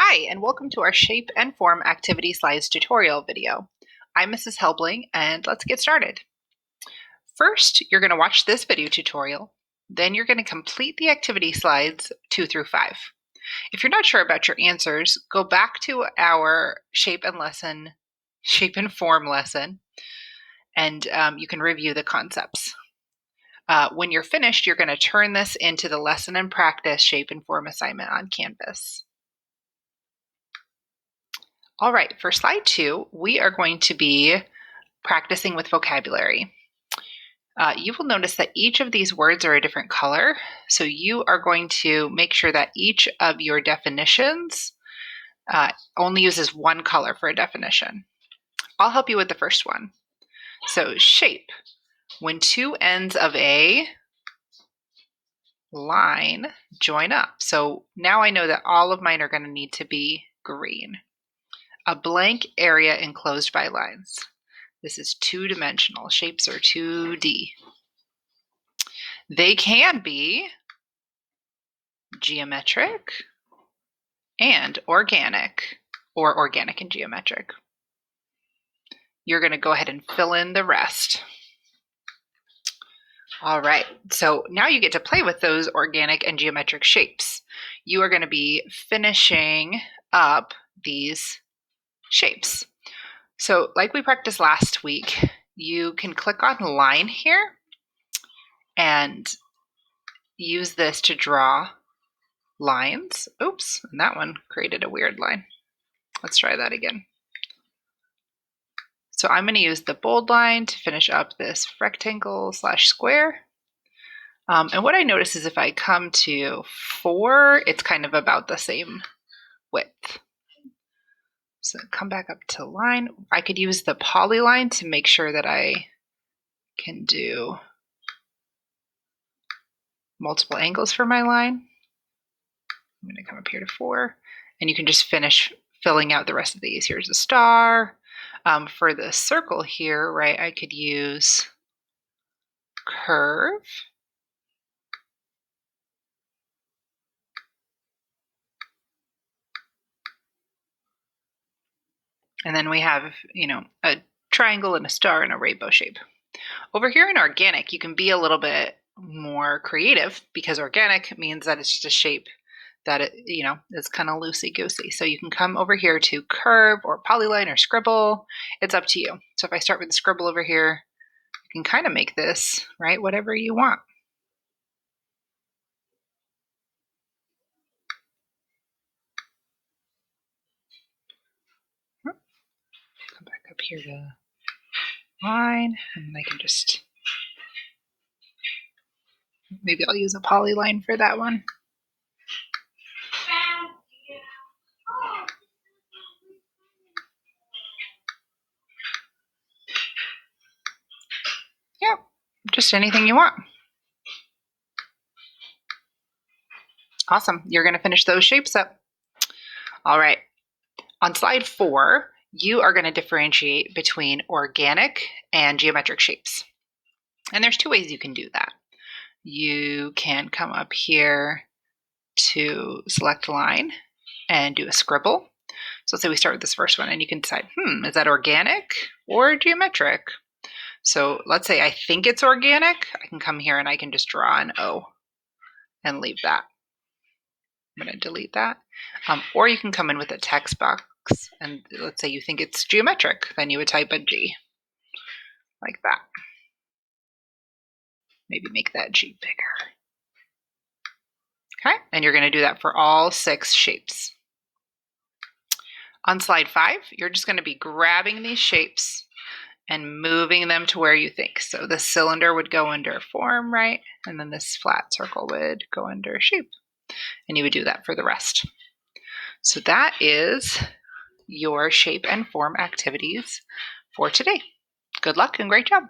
Hi, and welcome to our Shape and Form Activity Slides tutorial video. I'm Mrs. Helbling, and let's get started. First, you're going to watch this video tutorial. Then you're going to complete the activity slides 2 through 5. If you're not sure about your answers, go back to our Shape and Form lesson, and you can review the concepts. When you're finished, you're going to turn this into the lesson and practice Shape and Form assignment on Canvas. All right, for slide 2, we are going to be practicing with vocabulary. You will notice that each of these words are a different color, so you are going to make sure that each of your definitions only uses one color for a definition. I'll help you with the first one. So shape, when two ends of a line join up. So now I know that all of mine are going to need to be green. A blank area enclosed by lines. This is two-dimensional. Shapes are 2D. They can be geometric and organic, or organic and geometric. You're going to go ahead and fill in the rest. All right, so now you get to play with those organic and geometric shapes. You are going to be finishing up these shapes. So like we practiced last week, you can click on line here and use this to draw lines. Oops, and that one created a weird line. Let's try that again. So I'm going to use the bold line to finish up this rectangle / square. And what I notice is if I come to 4, it's kind of about the same width. So come back up to line. I could use the polyline to make sure that I can do multiple angles for my line. I'm going to come up here to 4, and you can just finish filling out the rest of these. Here's a star. For the circle here, right, I could use curve. And then we have, a triangle and a star and a rainbow shape. Over here in organic, you can be a little bit more creative because organic means that it's just a shape that is kind of loosey-goosey. So you can come over here to curve or polyline or scribble. It's up to you. So if I start with the scribble over here, you can kind of make this, right, whatever you want. Come back up here to line, and I can just, maybe I'll use a polyline for that one. Yeah, just anything you want. Awesome. You're going to finish those shapes up. All right. On slide 4, you are going to differentiate between organic and geometric shapes. And there's 2 ways you can do that. You can come up here to select line and do a scribble. So let's say we start with this first one, and you can decide, is that organic or geometric? So let's say I think it's organic. I can come here and I can just draw an O and leave that. I'm going to delete that. Or you can come in with a text box, and let's say you think it's geometric. Then you would type a G, like that. Maybe make that G bigger. Okay, and you're going to do that for all 6 shapes. On slide 5, you're just going to be grabbing these shapes and moving them to where you think. So the cylinder would go under form, right? And then this flat circle would go under shape. And you would do that for the rest. So that is your shape and form activities for today. Good luck and great job.